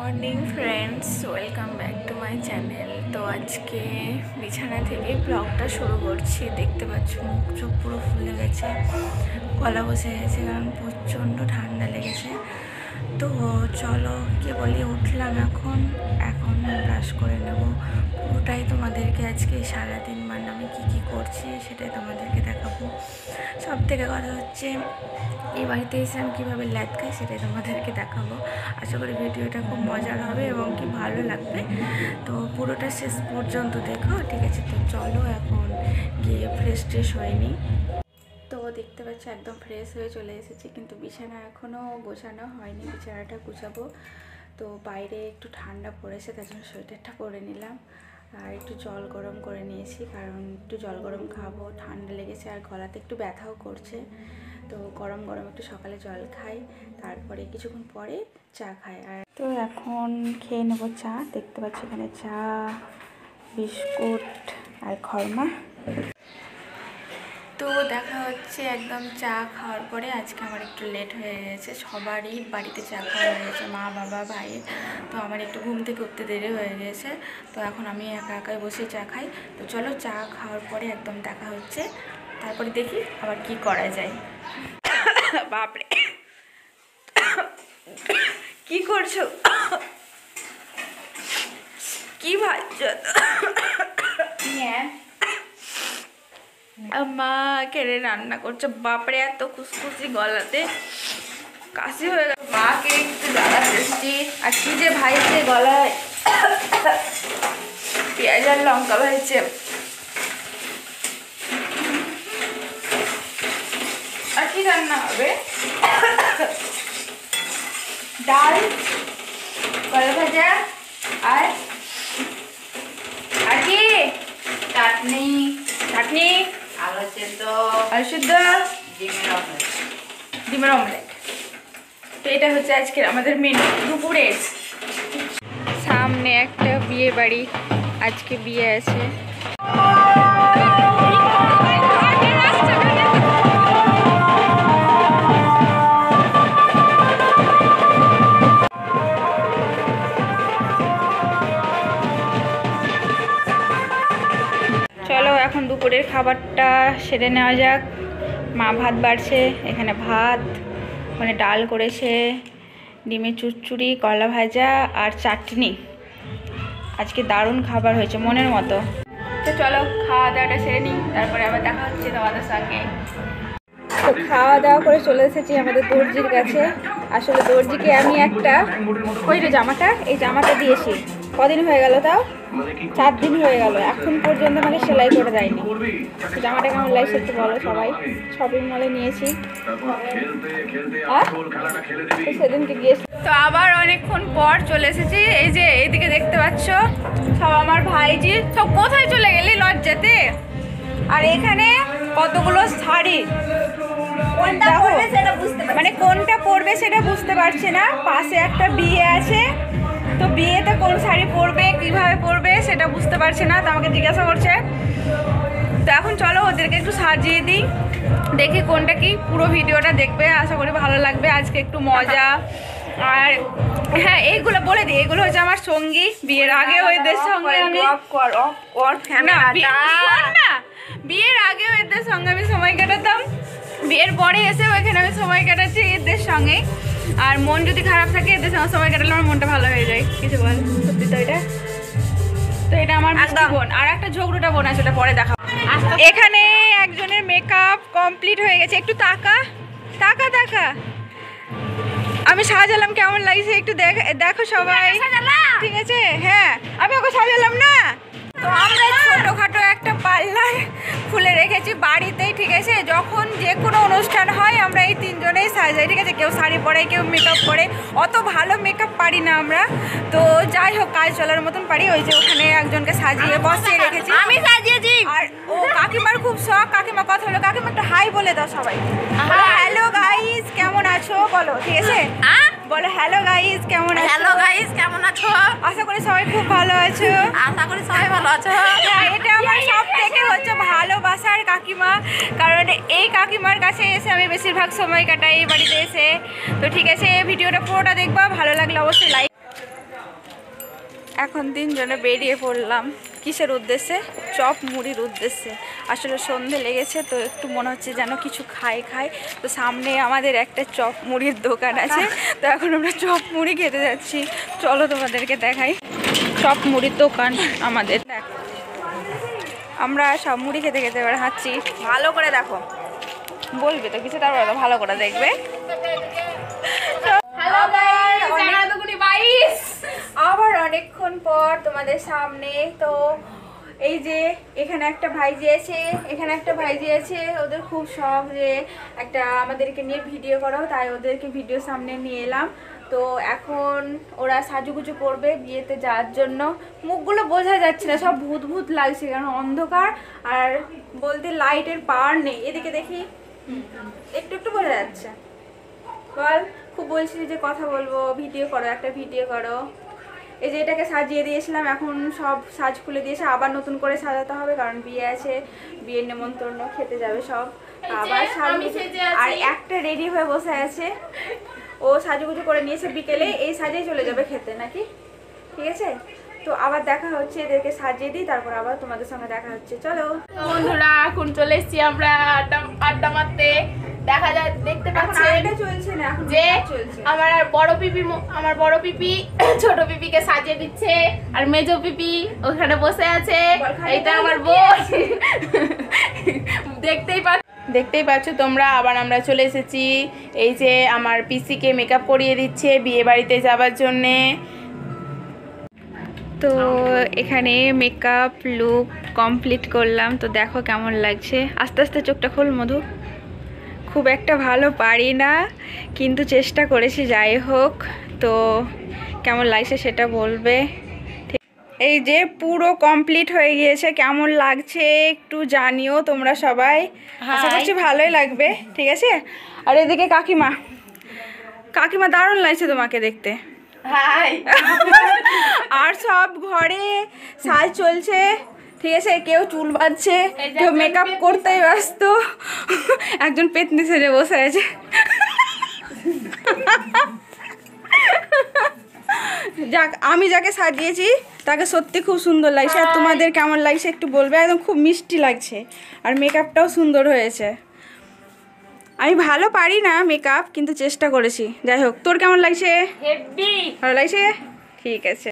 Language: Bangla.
Morning friends, welcome back to my channel. তো আজকে বিছানা থেকে ব্লগটা শুরু করছি। দেখতে পাচ্ছ মুখ চোখ পুরো ফুলে গেছে, গলা বসে গেছে, কারণ প্রচণ্ড ঠান্ডা লেগেছে। তো চলো কেবলই উঠলাম, এখন ব্রাশ করে নেব। পুরোটাই তোমাদেরকে আজকে সারাদিন মানে আমি কী করছি সেটাই তোমাদেরকে দেখাবো। সব থেকে কথা হচ্ছে এই বাড়িতে এসে আমি কীভাবে ল্যাদ খাই সেটাই তোমাদেরকে দেখাবো। আশা করি ভিডিওটা খুব মজার হবে এবং কি ভালো লাগবে। তো পুরোটা শেষ পর্যন্ত দেখো, ঠিক আছে? তো চলো এখন গিয়ে ফ্রেশ হয়ে নিই। তো দেখতে পাচ্ছি একদম ফ্রেশ হয়ে চলে এসেছি, কিন্তু বিছানা এখনও গোছানো হয়নি। বিছানাটা গুছাবো। তো বাইরে একটু ঠান্ডা পড়েছে, তার জন্য সোয়েটারটা করে নিলাম। আর একটু জল গরম করে নিয়েছি, কারণ একটু জল গরম খাবো, ঠান্ডা লেগেছে আর গলাতে একটু ব্যথাও করছে। তো গরম একটু সকালে জল খাই, তারপরে কিছুক্ষণ পরে চা খাই। আর তো এখন খেয়ে নেবো চা। দেখতে পাচ্ছি এখানে চা, বিস্কুট আর খরমা। তো দেখা হচ্ছে একদম চা খাওয়ার পরে। আজকে আমার একটু লেট হয়ে গেছে, সবারই বাড়িতে চা খাওয়া হয়ে গেছে, মা বাবা ভাইয়ের। তো আমার একটু ঘুম থেকে উঠতে দেরি হয়ে গেছে। তো এখন আমি একাই বসে চা খাই। তো চলো চা খাওয়ার পরে একদম দেখা হচ্ছে, তারপরে দেখি আবার কি করা যায়। বাপরে, কি করছো? কি ভাবছো? মা কেড়ে রান্না করছে। বাপরে, এত খুশখুশি গলাতে কাশি হয়ে গেল। মাকে একটু জ্বালা এসেছি, আর কি যে ভাইছে গলায়, পেঁয়াজ আর লঙ্কা ভাইছে। আর কি রান্না হবে? ডাল, কলা ভাজা আর কি চাটনি, আলু সিদ্ধ, ডিমের অমলেট। তো এটা হচ্ছে আজকের আমাদের মেনু দুপুরের। সামনে একটা বিয়ে বাড়ি, আজকে বিয়ে আছে। চলো এখন দুপুরের খাবারটা সেরে নেওয়া যাক। মা ভাত বাড়ছে, এখানে ভাত, ওখানে ডাল করেছে, ডিমের চচ্চড়ি, কলা ভাজা আর চাটনি। আজকে দারুণ খাবার হয়েছে, মনের মতো। তো চলো খাওয়া দাওয়াটা সেরে নিই, তারপরে আবার দেখা হচ্ছে তোমাদের সঙ্গে। তো খাওয়া দাওয়া করে চলে এসেছি আমাদের দর্জির কাছে। আসলে দর্জিকে আমি একটা ওই যে জামাটা, এই জামাটা দিয়েছি। কদিন হয়ে গেল? তাও 4 দিন হয়ে গেল, এখন পর্যন্ত আমাকে সেলাই করে দেয়নি। জামাটা কেমন লাগছে একটু বলো সবাই। শপিং মলে নিয়েছি, সেদিনকে গিয়েছি। তো আবার অনেকক্ষণ পর চলে এসেছি। এই যে এইদিকে দেখতে পাচ্ছ সব আমার ভাইজি। সব কোথায় চলে গেলি লজ্জাতে? আর এখানে কতগুলো শাড়ি, মানে কোনটা পরবে সেটা বুঝতে পারছে না। পাশে একটা বিয়ে আছে, তো বিয়েতে কোন শাড়ি পরবে, কিভাবে পরবে সেটা বুঝতে পারছে না। তো আমাকে জিজ্ঞাসা করছে। তো এখন চলো ওদেরকে একটু সাজিয়ে দিই, দেখি কোনটা কি। পুরো ভিডিওটা দেখবে, আশা করি ভালো লাগবে। আজকে একটু মজা। আর হ্যাঁ, এইগুলো বলে দিই, এগুলো হচ্ছে আমার সঙ্গী। বিয়ের আগে এদের সঙ্গে আমি বিয়ের আগে এদের সঙ্গে আমি সময় কাটাতাম, বিয়ের পরে এসে ওইখানে আমি সময় কাটাচ্ছি এদের সঙ্গে। আর মন যদি খারাপ থাকে এদের সঙ্গে সময় কাটালে আমার মনটা ভালো হয়ে যায়। কিছু বল, সত্যি তো এটা। তো এটা আমার মিষ্টি বোন, আর একটা ঝগড়ুটা বোন আছে, সেটা পরে দেখা। এখানে একজনের মেকআপ কমপ্লিট হয়ে গেছে। একটু তাকা। আমি সাজালাম, কেমন লাগছে একটু দেখো সবাই, ঠিক আছে? হ্যাঁ, আমি ওকে সাজালাম না। তো আমরা ছোটোখাটো একটা পার্লার খুলে রেখেছি বাড়িতেই, ঠিক আছে? যখন যে কোনো অনুষ্ঠান হয় আমরা এই 3 জনেই সাজাই, ঠিক আছে? কেউ শাড়ি পরে, কেউ মেকআপ করে। অত ভালো মেকআপ পারি না আমরা, তো যাই হোক কাজ চলার মতন পারি। ওই যে ওখানে একজনকে সাজিয়ে বসিয়ে রেখেছি, আমি সাজিয়েছি। আর ও কাকিমার খুব শখ। কাকিমা কথা হলো, কাকিমা একটা হাই বলে দাও সবাই। হ্যালো গাইস, কেমন আছো বলো, ঠিক আছে? বলো হ্যালো গাইস, কেমন আছো? হ্যালো গাইস, কেমন আছো? আশা করি সবাই খুব ভালো আছো। আশা করি সবাই ভালো আছো। এটা আমার সব থেকে হচ্ছে ভালোবাসার কাকিমা, কারণ এই কাকিমার কাছে এসে আমি বেশিরভাগ সময় কাটাই এই বাড়িতে এসে। তো ঠিক আছে, ভিডিওটা পুরোটা দেখবা, ভালো লাগলে অবশ্যই লাইক। এখন তিনজনে বেরিয়ে পড়লাম কিসের উদ্দেশ্যে? চপ মুড়ির উদ্দেশ্যে। আসলে সন্ধে লেগেছে তো একটু মনে হচ্ছে যেন কিছু খাই তো সামনে আমাদের একটা চপ মুড়ির দোকান আছে, তো এখন আমরা চপ মুড়ি খেতে যাচ্ছি। চলো তোমাদেরকে দেখাই চপ মুড়ির দোকান আমাদের। আমরা সব মুড়ি খেতে খেতে এবার হাঁটছি। ভালো করে দেখো, বলবে তো কিছু, তারপরে তো ভালো করে দেখবে। আবার অনেকক্ষণ পর তোমাদের সামনে। তো এই যে এখানে একটা ভাইজি আছে, এখানে একটা ভাইজি আছে, ওদের খুব শখ যে একটা আমাদেরকে নিয়ে ভিডিও করো, তাই ওদেরকে ভিডিও সামনে নিয়ে এলাম। তো এখন ওরা সাজুগুজু করবে বিয়েতে যাওয়ার জন্য। মুখগুলো বোঝা যাচ্ছে না, সব ভূত ভূত লাগছে কারণ অন্ধকার আর বলতে লাইটের পাওয়ার নেই। এদিকে দেখি একটু একটু বোঝা যাচ্ছে। বল, খুব বলছিলি যে কথা বলবো, ভিডিও করো, একটা ভিডিও করো। এই যে এটাকে সাজিয়ে দিয়েছিলাম, এখন সব সাজ খুলে দিয়েছে, আবার নতুন করে সাজাতে হবে কারণ বিয়ে আছে, বিয়ের নেমন্তন্ন খেতে যাবে সব। আবার আর একটা রেডি হয়ে বসে আছে, ও সাজুগুজু করে নিয়েছে, বিকেলে এই সাজেই চলে যাবে খেতে নাকি। ঠিক আছে, তো আবার দেখা হচ্ছে, এদেরকে সাজিয়ে দিই, তারপর আবার তোমাদের সঙ্গে দেখা হচ্ছে। চলো বন্ধুরা, এখন চলে এসেছি আমরা আড্ডা মারতে। দেখা যায়, দেখতে পাচ্ছেন চলছে না যে আমার বড় পিপি ছোট পিপিকে সাজিয়ে দিচ্ছে, আর মেজো পিপি ওখানে বসে আছে। এইটা আমার বোন। দেখতেই পাচ্ছ তোমরা। আবার আমরা চলে এসেছি, এই যে আমার পিসিকে মেকআপ করিয়ে দিচ্ছে বিয়ে বাড়িতে যাবার জন্যে। তো এখানে মেকআপ লুক কমপ্লিট করলাম, তো দেখো কেমন লাগছে। আস্তে আস্তে চোখটা খোল মধু। খুব একটা ভালো পারি না, কিন্তু চেষ্টা করেছি, যাই হোক। তো কেমন লাগছে সেটা বলবে। এই যে পুরো কমপ্লিট হয়ে গিয়েছে, কেমন লাগছে একটু জানিও তোমরা সবাই। আশা করছি ভালোই লাগবে। ঠিক আছে, আর এদিকে কাকিমা দারুণ লাগছে তোমাকে দেখতে। আর সব ঘরে সাজ চলছে, ঠিক আছে, কেউ চুল বাঁধছে, কেউ মেকআপ করতেই ব্যস্ত, একজন পেতনি সেজে বসে আছে। যাক, আমি যাকে সাজিয়েছি তাকে সত্যি খুব সুন্দর লাগছে। আর তোমাদের কেমন লাগছে একটু বলবে। একদম খুব মিষ্টি লাগছে, আর মেকআপটাও সুন্দর হয়েছে। আমি ভালো পারি না মেকআপ, কিন্তু চেষ্টা করেছি। যাই হোক, তোর কেমন লাগছে? হেভি ভালো লাগছে? ঠিক আছে।